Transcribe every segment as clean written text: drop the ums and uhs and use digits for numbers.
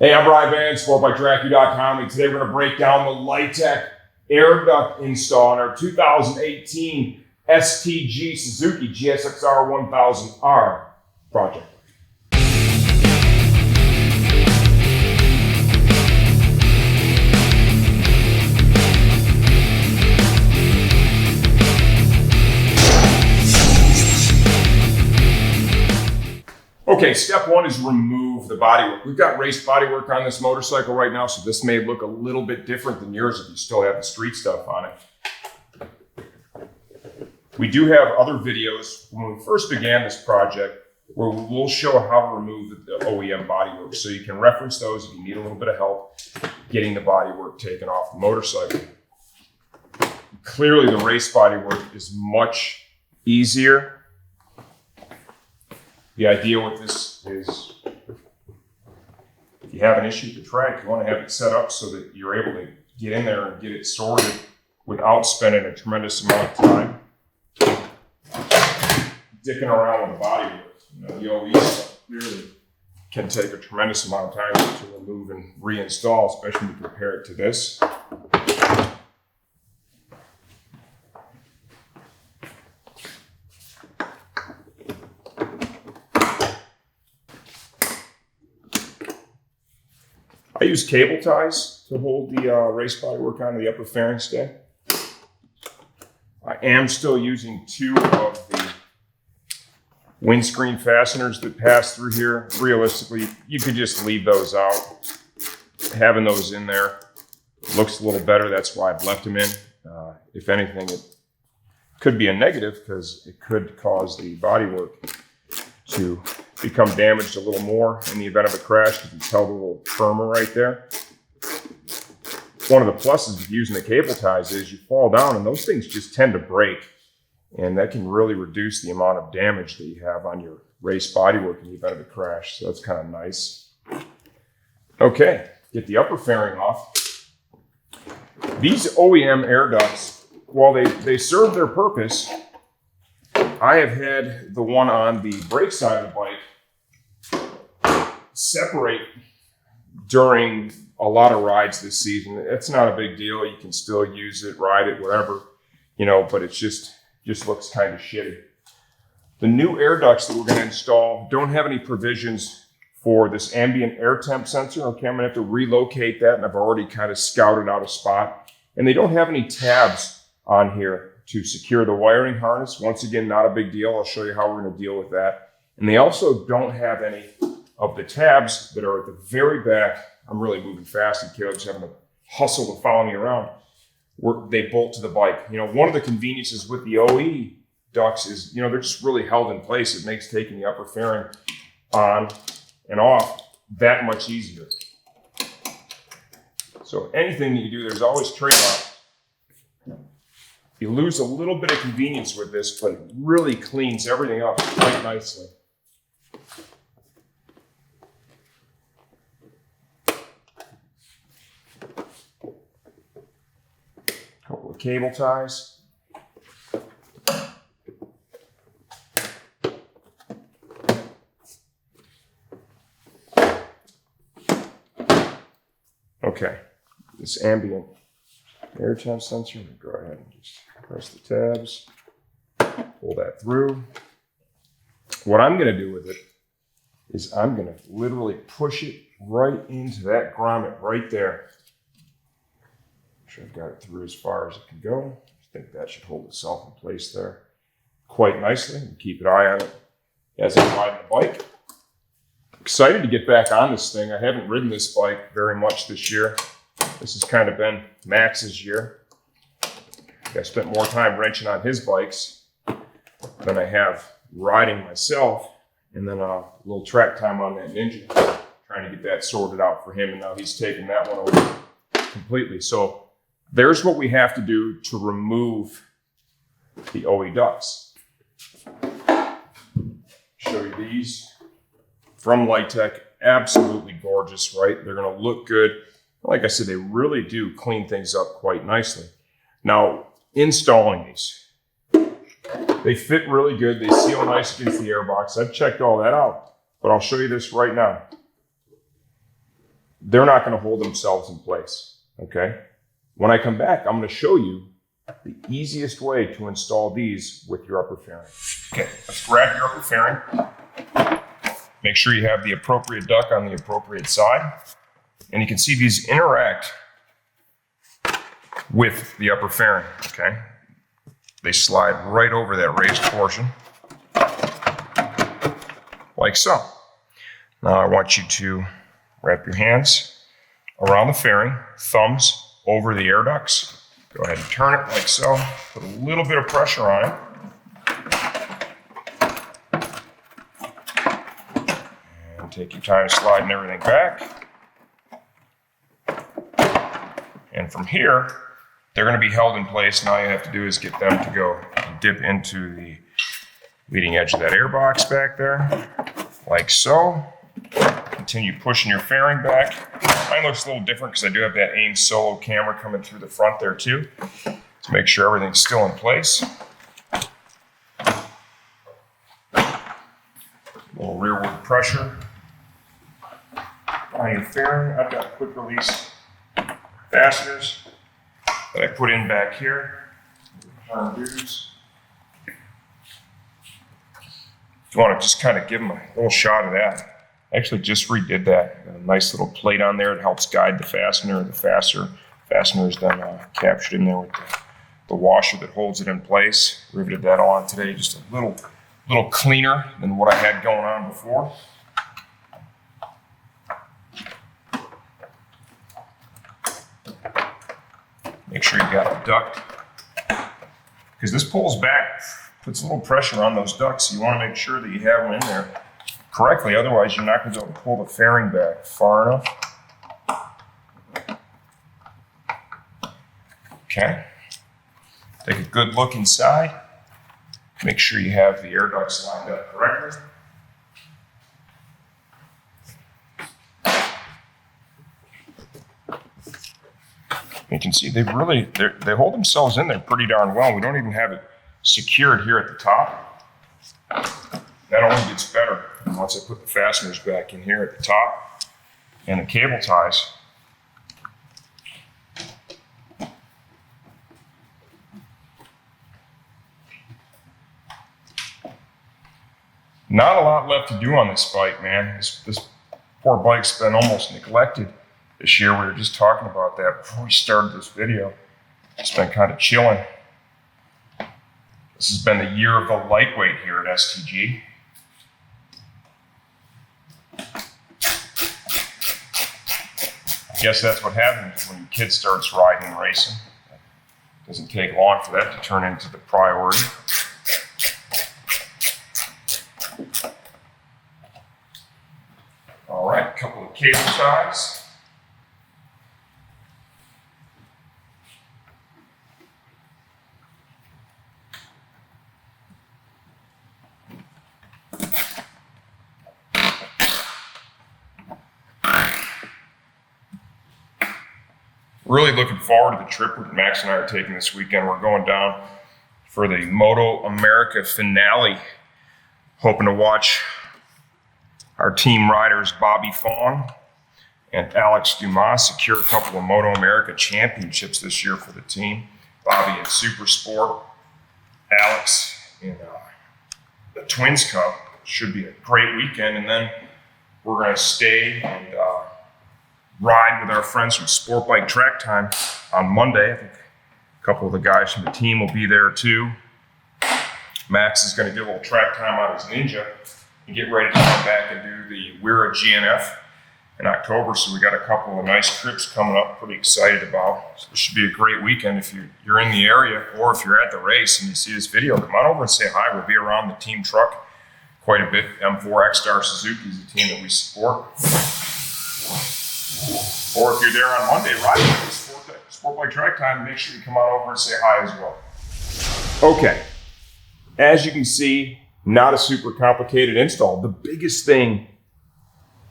Hey, I'm Brian Van, SportbikeTrackU.com, and today we're going to break down the Lightech Airduct install on our 2018 STG Suzuki GSX-R 1000R project. Okay, step one is remove the bodywork. We've got race bodywork on this motorcycle right now, so this may look a little bit different than yours if you still have the street stuff on it. We do have other videos when we first began this project where we'll show how to remove the Oem bodywork, so you can reference those if you need a little bit of help getting the bodywork taken off the motorcycle. Clearly, the race bodywork is much easier. The idea with this is if you have an issue with the track, you want to have it set up so that you're able to get in there and get it sorted without spending a tremendous amount of time dicking around with the bodywork. You know, the OE stuff clearly can take a tremendous amount of time to remove and reinstall, especially when you compare it to this. I use cable ties to hold the race bodywork onto the upper fairing stay. I am still using two of the windscreen fasteners that pass through here. Realistically, you could just leave those out. Having those in there looks a little better. That's why I've left them in. If anything, it could be a negative because it could cause the bodywork to become damaged a little more in the event of a crash. You can tell the little firmer right there. One of the pluses of using the cable ties is you fall down and those things just tend to break, and that can really reduce the amount of damage that you have on your race bodywork in the event of a crash. So that's kind of nice. Okay, get the upper fairing off. These OEM air ducts, while they serve their purpose, I have had the one on the brake side of the bike separate during a lot of rides this season. It's not a big deal. You can still use it, ride it, whatever, you know, but it just looks kind of shitty. The new air ducts that we're going to install don't have any provisions for this ambient air temp sensor. Okay, I'm going to have to relocate that, and I've already kind of scouted out a spot. And they don't have any tabs on here to secure the wiring harness. Once again, not a big deal. I'll show you how we're going to deal with that. And they also don't have any of the tabs that are at the very back. I'm really moving fast, and Caleb's having to hustle to follow me around. They bolt to the bike. You know, one of the conveniences with the OE ducts is, you know, they're just really held in place. It makes taking the upper fairing on and off that much easier. So anything that you do, there's always trade-off. You lose a little bit of convenience with this, but it really cleans everything up quite nicely. Couple of cable ties. Okay, this ambient air temp sensor, I'm going to go ahead and just press the tabs, pull that through. What I'm going to do with it is I'm going to literally push it right into that grommet right there. Make sure I've got it through as far as it can go. I think that should hold itself in place there quite nicely, and keep an eye on it as I ride the bike. Excited to get back on this thing. I haven't ridden this bike very much this year. This has kind of been Max's year. I spent more time wrenching on his bikes than I have riding myself. And then a little track time on that Ninja, trying to get that sorted out for him. And now he's taking that one over completely. So there's what we have to do to remove the OE ducts. Show you these from Lightech. Absolutely gorgeous, right? They're going to look good. Like I said, they really do clean things up quite nicely. Now, installing these, they fit really good. They seal nice against the airbox. I've checked all that out, but I'll show you this right now. they're not going to hold themselves in place, okay? When I come back, I'm going to show you the easiest way to install these with your upper fairing. Okay, let's grab your upper fairing. Make sure you have the appropriate duct on the appropriate side. And you can see these interact with the upper fairing, okay? They slide right over that raised portion, like so. Now I want you to wrap your hands around the fairing, thumbs over the air ducts. Go ahead and turn it like so. Put a little bit of pressure on it. And take your time sliding everything back. And from here, they're going to be held in place, and all you have to do is get them to go dip into the leading edge of that air box back there, like so. Continue pushing your fairing back. Mine looks a little different because I do have that Oem solo camera coming through the front there too, to make sure everything's still in place. A little rearward pressure on your fairing. I've got quick release fasteners that I put in back here. If you want to just kind of give them a little shot of that. I actually just redid that. Got a nice little plate on there. It helps guide the fastener. The fastener is then captured in there with the washer that holds it in place. Riveted that on today, just a little cleaner than what I had going on before. Make sure you got a duct, because this pulls back, puts a little pressure on those ducts. So you want to make sure that you have them in there correctly, otherwise you're not going to be able to pull the fairing back far enough. Okay. Take a good look inside. Make sure you have the air ducts lined up correctly. You can see they hold themselves in there pretty darn well. We don't even have it secured here at the top. That only gets better once I put the fasteners back in here at the top and the cable ties. Not a lot left to do on this bike, man. This poor bike's been almost neglected this year. We were just talking about that before we started this video. It's been kind of chilling. This has been the year of the lightweight here at STG. I guess that's what happens when your kid starts riding and racing. It doesn't take long for that to turn into the priority. All right, a couple of cable ties. Really looking forward to the trip that Max and I are taking this weekend. We're going down for the Moto America finale. Hoping to watch our team riders Bobby Fong and Alex Dumas secure a couple of Moto America championships this year for the team. Bobby in Super Sport, Alex in the Twins Cup. Should be a great weekend. And then we're going to stay and ride with our friends from Sportbike Track Time on Monday. I think a couple of the guys from the team will be there too. Max is going to get a little track time on his Ninja and get ready to come back and do the Wira GNF in October. So we got a couple of nice trips coming up, pretty excited about. So this should be a great weekend if you're in the area, or if you're at the race and you see this video, come on over and say hi. We'll be around the team truck quite a bit. M4 X-Star Suzuki is the team that we support. Or if you're there on Monday riding with Sportbike Track Time, make sure you come on over and say hi as well. Okay, as you can see, not a super complicated install. The biggest thing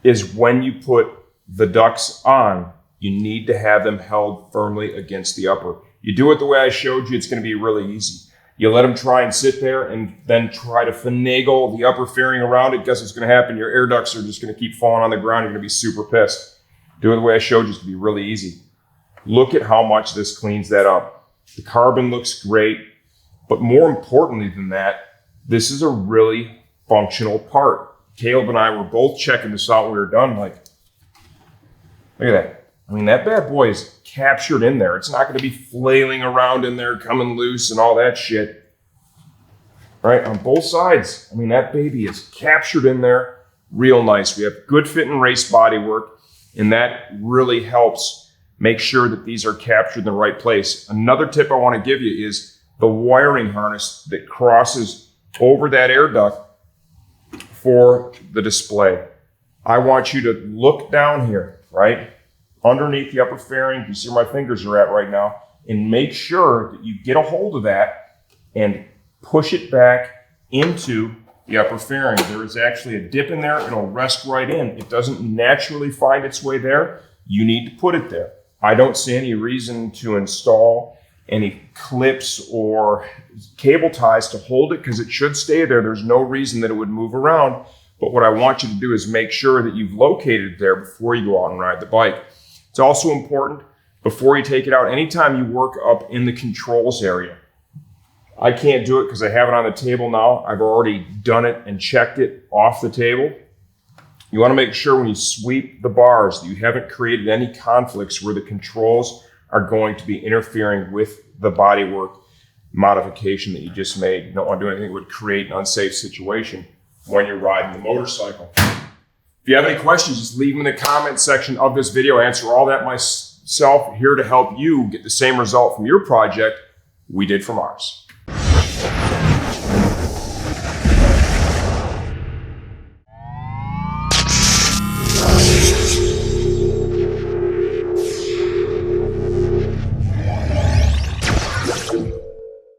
is when you put the ducts on, you need to have them held firmly against the upper. You do it the way I showed you, it's going to be really easy. You let them try and sit there and then try to finagle the upper fairing around it. Guess what's going to happen? Your air ducts are just going to keep falling on the ground. You're going to be super pissed. Do it the way I showed you. It's going to be really easy. Look at how much this cleans that up. The carbon looks great, but more importantly than that, this is a really functional part. Caleb and I were both checking this out when we were done. Like, look at that. I mean, that bad boy is captured in there. It's not going to be flailing around in there, coming loose and all that shit. Right? On both sides. I mean, that baby is captured in there real nice. We have good fit and race bodywork, and that really helps make sure that these are captured in the right place. Another tip I want to give you is the wiring harness that crosses over that air duct for the display. I want you to look down here, right? Underneath the upper fairing, you see where my fingers are at right now, and make sure that you get a hold of that and push it back into the upper fairing. There is actually a dip in there. It'll rest right in. It doesn't naturally find its way there. You need to put it there. I don't see any reason to install any clips or cable ties to hold it because it should stay there. There's no reason that it would move around. But what I want you to do is make sure that you've located it there before you go out and ride the bike. It's also important before you take it out, anytime you work up in the controls area. I can't do it because I have it on the table now. I've already done it and checked it off the table. You want to make sure when you sweep the bars that you haven't created any conflicts where the controls are going to be interfering with the bodywork modification that you just made. You don't want to do anything that would create an unsafe situation when you're riding the motorcycle. If you have any questions, just leave them in the comment section of this video. I answer all that myself, here to help you get the same result from your project we did from ours.